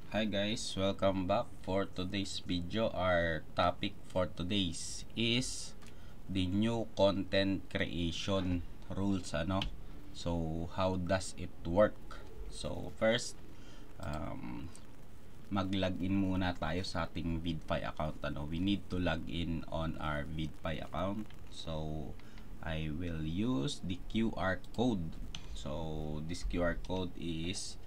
Hi guys, welcome back. For today's video, our topic for today's is the new content creation rules, So how does it work? So first, mag-login muna tayo sa ating VidFi account, We need to log in on our VidFi account. So I will use the QR code. So this QR code is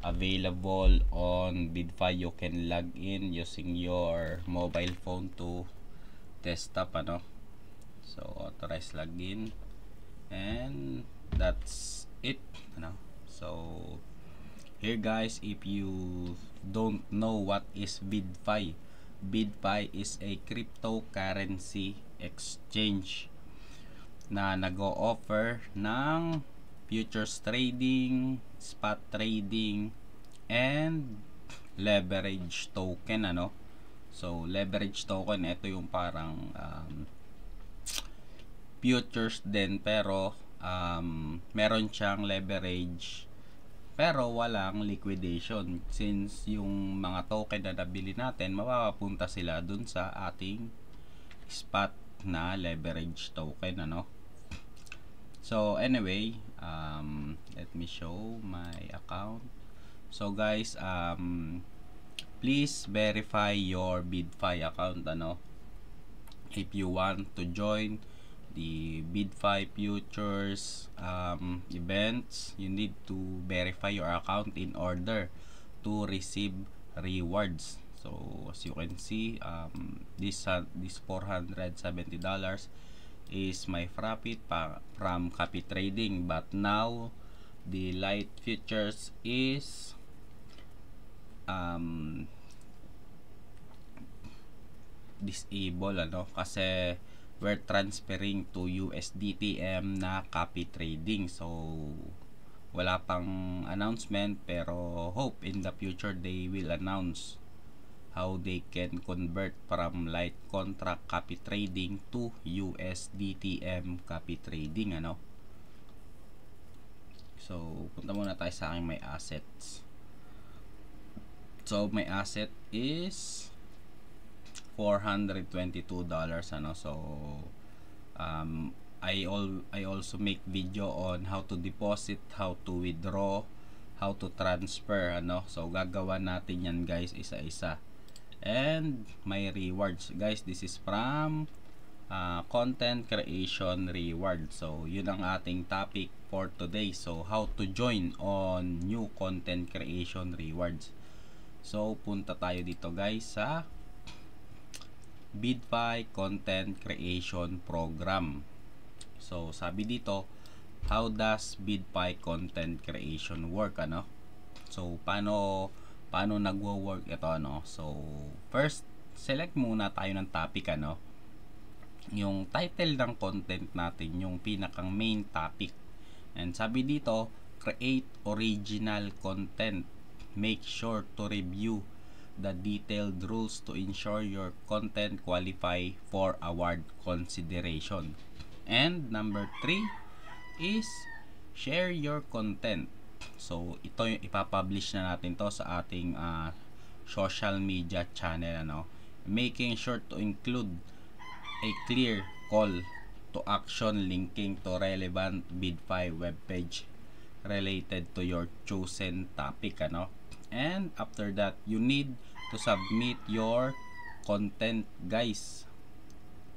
available on VidFi. You can log in using your mobile phone to desktop, So authorize login, and that's it, So here guys, if you don't know what is VidFi, VidFi is a cryptocurrency exchange na nag-o-offer ng futures trading, spot trading, and leverage token, So leverage token, ito yung parang futures din, pero meron siyang leverage pero walang liquidation, since yung mga token na nabili natin mapapapunta sila dun sa ating spot na leverage token, So anyway, let me show my account. So guys, please verify your VidFi account, if you want to join the VidFi futures events. You need to verify your account in order to receive rewards. So as you can see, this $470 is my profit from copy trading, but now the light futures is disable, kasi we're transferring to USDTM na copy trading. So wala pang announcement, pero hope in the future they will announce how they can convert from light contract copy trading to USDTM copy trading, So punta muna tayo sa aking my assets. So my asset is $422, So I also make video on how to deposit, how to withdraw, how to transfer, So gagawa natin yan guys isa-isa. And my rewards guys, this is from content creation reward. So yun ang ating topic for today. So how to join on new content creation rewards. So punta tayo dito guys sa VidFi Content Creation Program. So sabi dito, how does VidFi Content Creation work, So paano nagwo-work ito, So first, select muna tayo ng topic, yung title ng content natin, yung pinakang main topic. And sabi dito, create original content. Make sure to review the detailed rules to ensure your content qualify for award consideration. And number 3 is share your content. So ito yung ipapublish na natin to sa ating social media channel, Making sure to include a clear call to action linking to relevant VidFi webpage related to your chosen topic, And after that, you need to submit your content guys.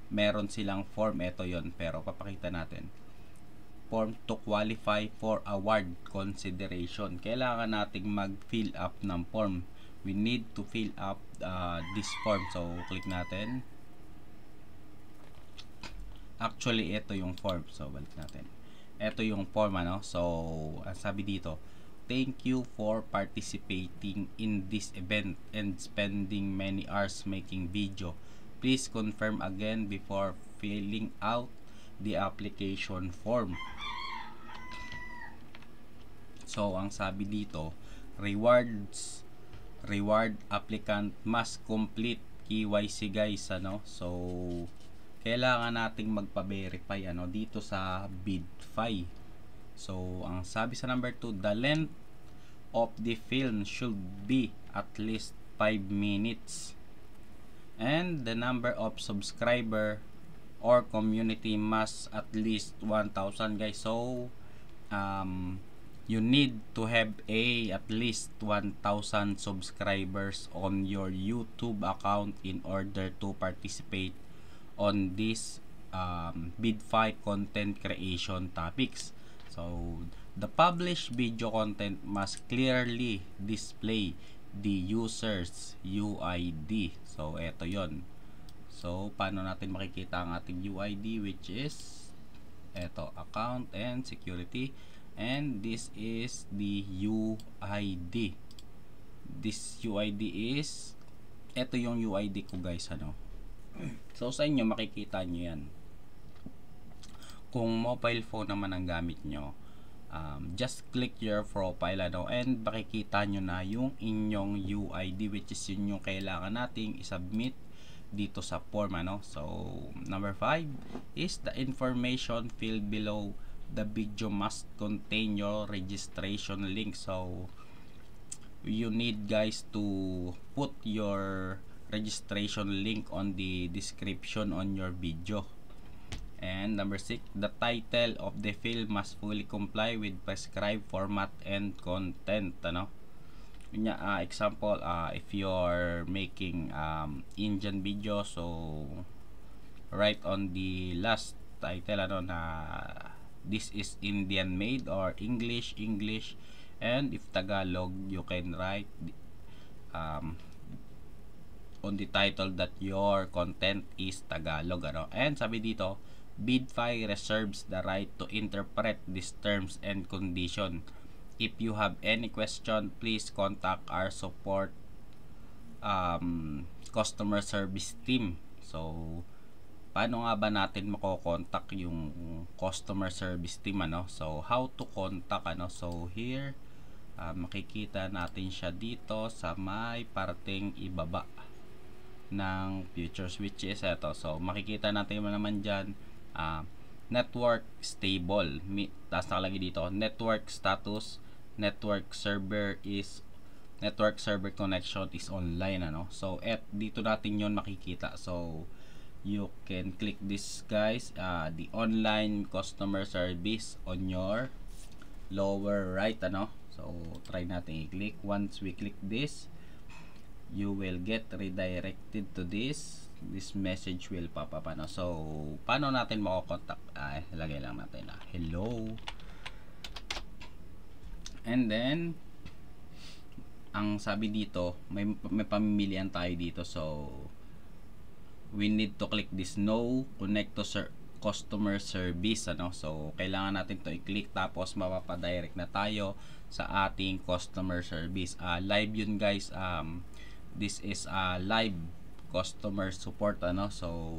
Meron silang form, ito yon, pero papakita natin. Form to qualify for award consideration. Kailangan nating mag-fill up ng form. We need to fill up this form. So click natin. Actually ito yung form. So balik natin. Ito yung form, So sabi dito, thank you for participating in this event and spending many hours making video. Please confirm again before filling out the application form. So ang sabi dito, reward applicant must complete KYC guys, So kailangan nating magpa-verify dito sa VidFi. So ang sabi sa number 2, the length of the film should be at least 5 minutes. And the number of subscriber or community must at least 1,000 guys. So you need to have at least 1,000 subscribers on your YouTube account in order to participate on this BidFi content creation topics. So the published video content must clearly display the user's UID. So eto yon. So paano natin makikita ang ating UID, which is eto, account and security, and this is the UID. This UID is eto yung UID ko guys, ano. So sa inyo makikita nyo yan. Kung mobile phone naman ang gamit nyo, just click your profile, ano, and makikita nyo na yung inyong UID, which is yun yung kailangan nating isubmit dito sa form, ano. So number 5 is the information field below the video must contain your registration link. So you need guys to put your registration link on the description on your video. And number 6, the title of the field must fully comply with prescribed format and content, ano. Example, if you're making Indian video, so write on the last title, ano, na this is Indian made, or English, and if Tagalog, you can write on the title that your content is Tagalog, ano. And sabi dito, BidFi reserves the right to interpret these terms and condition. If you have any question, please contact our support customer service team. So paano nga ba natin mako-contact yung customer service team, ano? So how to contact, ano? So here makikita natin siya dito sa may parteng ibaba ng features, which is ito. So makikita natin naman dyan network stable, taas nakalagay dito network status, network server connection is online, ano. So dito natin yon makikita. So you can click this guys, the online customer service on your lower right, ano. So try natin i-click. Once we click this, you will get redirected to this message will pop up, ano. So paano natin mako-contact? Ilagay lang natin hello, and then ang sabi dito, may pamimilian tayo dito. So we need to click this no connect to customer service, ano. So kailangan natin to i-click, tapos mapapadirect na tayo sa ating customer service. Live yun guys. This is live customer support, ano. So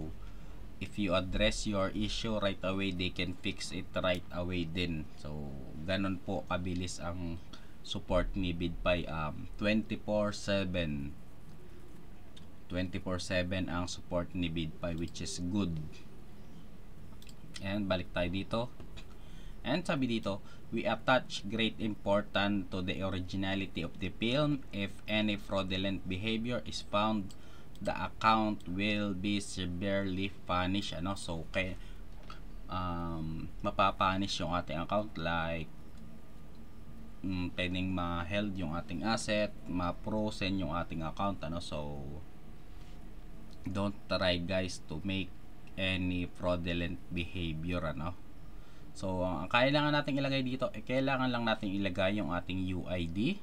if you address your issue right away, they can fix it right away din. So ganun po kabilis ang support ni BidFi. 24/7 ang support ni BidFi, which is good. And balik tayo dito, and sabi dito, we attach great importance to the originality of the film. If any fraudulent behavior is found, the account will be severely punished, ano. So mapapunish yung ating account, like pwedeng ma-held yung ating asset, ma-frozen yung ating account, ano. So don't try guys to make any fraudulent behavior, ano. So ang kailangan nating ilagay dito, kailangan lang nating ilagay yung ating UID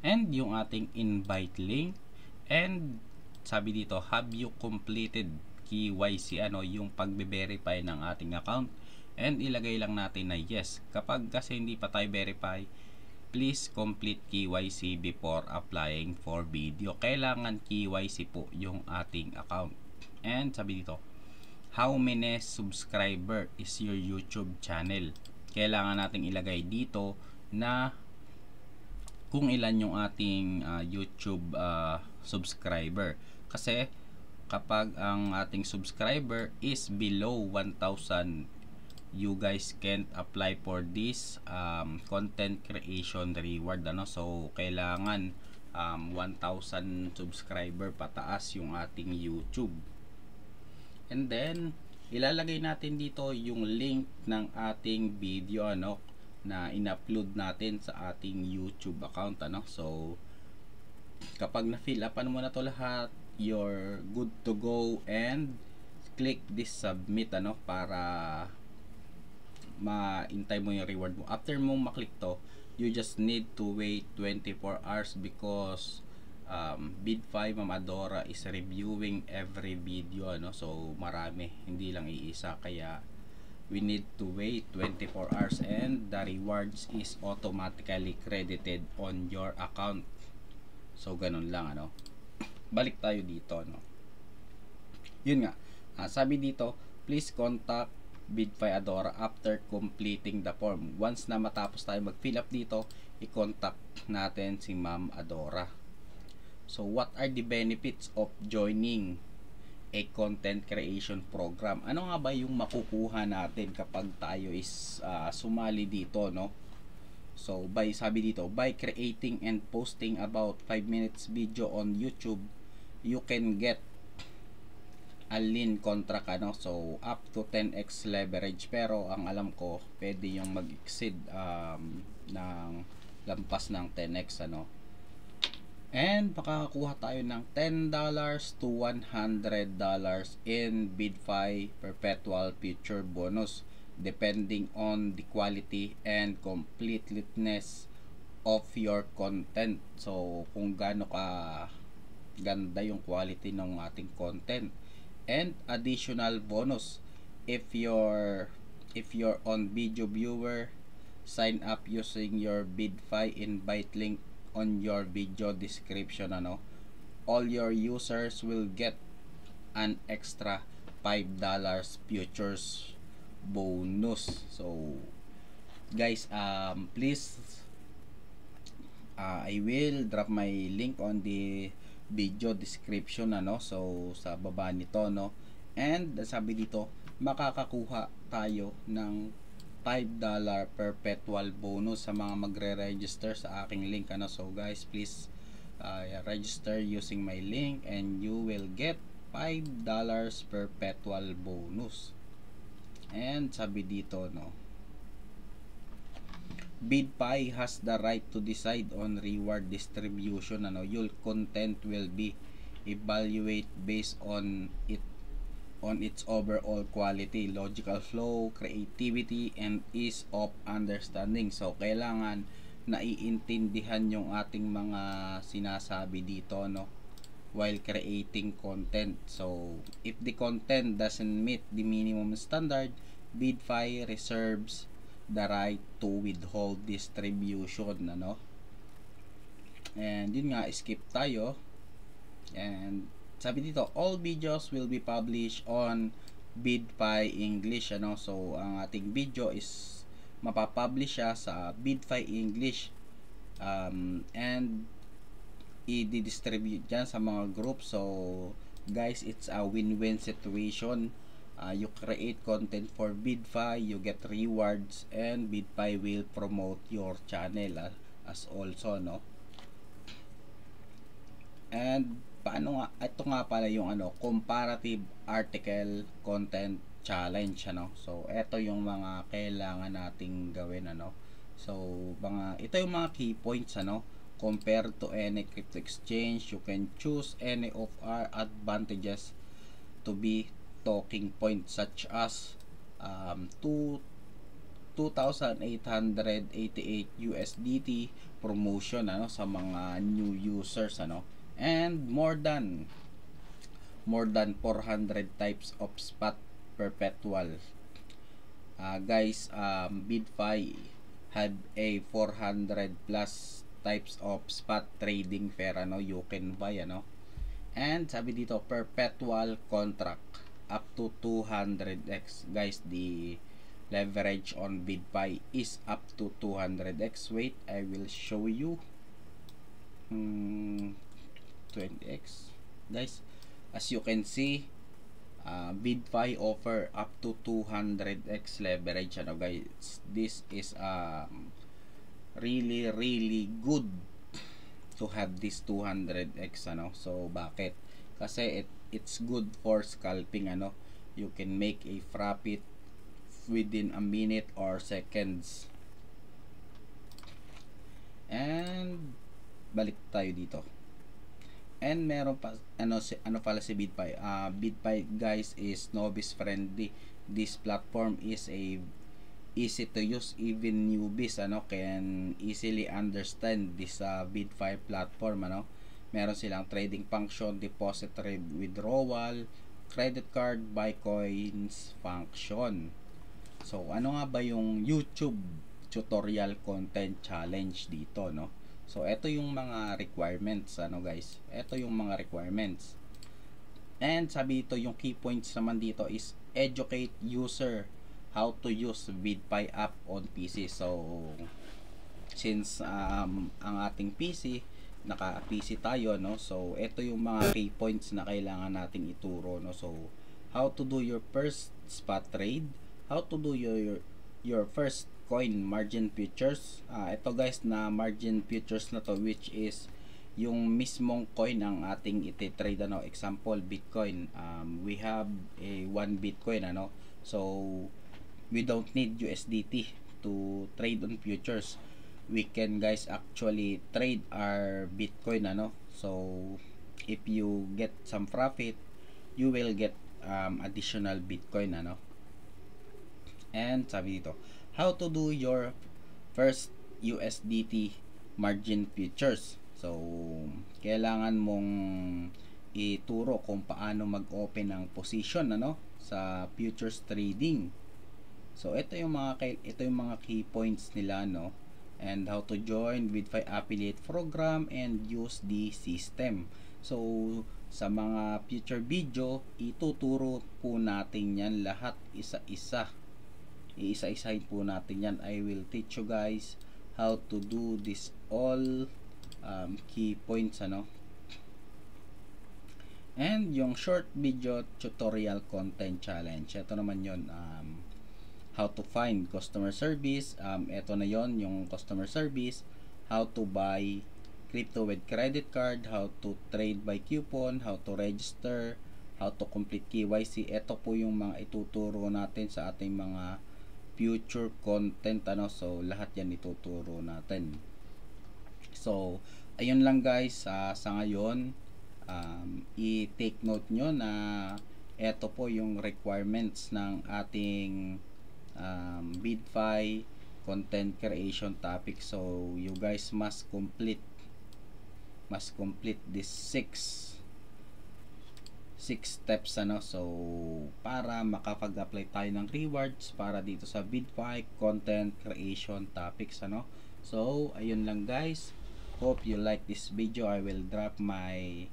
and yung ating invite link, and sabi dito, have you completed KYC, ano, yung pagbe-verify ng ating account, and ilagay lang natin na yes. Kapag kasi hindi pa tayo verify, please complete KYC before applying for video. Kailangan KYC po yung ating account. And sabi dito, how many subscriber is your YouTube channel? Kailangan nating ilagay dito na kung ilan yung ating YouTube subscriber. Kasi kapag ang ating subscriber is below 1,000, you guys can't apply for this content creation reward, ano. So kailangan 1,000 subscriber pataas yung ating YouTube. And then ilalagay natin dito yung link ng ating video na in-upload natin sa ating YouTube account So kapag na-fill upan mo na to lahat, you're good to go, and click this submit para maintay mo yung reward mo. After mo maklik to, you just need to wait 24 hours because Bidfi Ma'am Adora is reviewing every video so marami, hindi lang iisa, kaya we need to wait 24 hours and the rewards is automatically credited on your account. So ganun lang balik tayo dito yun nga, sabi dito, please contact Bidfi Adora after completing the form. Once na matapos tayo mag-fill up dito, i-contact natin si Ma'am Adora. So what are the benefits of joining a content creation program? Ano nga ba yung makukuha natin kapag tayo is sumali dito So sabi dito, by creating and posting about 5 minutes video on YouTube, you can get a lean contract so up to 10x leverage, pero ang alam ko pwede yung mag-exceed ng lampas ng 10x and makakakuha tayo ng $10 to $100 in Bidfi perpetual future bonus depending on the quality and completeness of your content. So kung gaano ka ganda yung quality ng ating content. And additional bonus, if you're on video viewer, sign up using your Bidfi invite link on your video description all your users will get an extra $5 futures bonus. So guys, please, I will drop my link on the video description so sa baba nito and sabi dito, makakakuha tayo ng $5 perpetual bonus sa mga magre-register sa aking link so guys, please register using my link and you will get $5 perpetual bonus. And sabi dito Bidfi has the right to decide on reward distribution your content will be evaluated based on its overall quality, logical flow, creativity, and ease of understanding. So kailangan naiintindihan yung ating mga sinasabi dito while creating content. So if the content doesn't meet the minimum standard, Bidfi reserves the right to withhold distribution and yun nga, skip tayo. And sabi dito, all videos will be published on Bidfi English so ang ating video is mapapublish siya sa Bidfi English and i-distribute dyan sa mga group. So guys, it's a win-win situation. You create content for Bidfi, you get rewards, and Bidfi will promote your channel as also and paano nga, ito nga pala yung comparative article content challenge so ito yung mga kailangan nating gawin so ito yung mga key points compared to any crypto exchange, you can choose any of our advantages to be talking points such as 2,888 USDT promotion sa mga new users and more than 400 types of spot perpetual. Guys, Bidfi had a 400 plus types of spot trading pair you can buy and sabi dito, perpetual contract up to 200x. Guys, the leverage on Bidfi is up to 200x. Wait, I will show you 20x. Guys, as you can see, Bidfi offer up to 200x leverage guys. This is really good to have this 200x So bakit? Kasi it's good for scalping You can make a profit within a minute or seconds. And balik tayo dito. And meron pa pala si BitPay. BitPay guys is novice friendly. This platform is a easy to use, even newbies can easily understand this BitPay platform Meron silang trading function, depository withdrawal, credit card, buy coins function. So ano nga ba yung YouTube tutorial content challenge dito So ito yung mga requirements guys. Ito yung mga requirements. And sabi dito yung key points naman dito is educate user how to use BitPay app on PC. So since ang ating PC naka-PC tayo So ito yung mga key points na kailangan nating ituro So how to do your first spot trade, how to do your first coin margin futures. Ito guys na margin futures na to, which is yung mismong coin ang ating iti-trade example Bitcoin. We have a 1 Bitcoin So we don't need USDT to trade on futures. We can guys actually trade our Bitcoin So if you get some profit, you will get additional Bitcoin And sabi dito, how to do your first USDT margin futures. So kailangan mong ituro kung paano mag-open ng position sa futures trading. So ito yung mga key points nila and how to join BitPay affiliate program and use the system. So sa mga future video, ituturo po natin yan lahat isa-isa. Iisa-isahin po natin yan. I will teach you guys how to do this all key points And yung short video tutorial content challenge, ito naman yon how to find customer service. Ito na yon yung customer service. How to buy crypto with credit card, how to trade by coupon, how to register, how to complete KYC. Ito po yung mga ituturo natin sa ating mga future content So lahat yan ituturo natin. So ayun lang guys, sa ngayon i-take note nyo na ito po yung requirements ng ating BitPay content creation topic. So you guys must complete this six steps So para makapag-apply tayo ng rewards para dito sa BitPay content creation topics So ayun lang guys, hope you like this video. I will drop my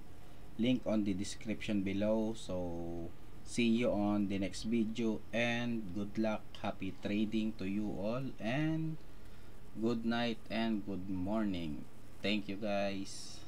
link on the description below. So see you on the next video and good luck, happy trading to you all, and good night and good morning. Thank you guys.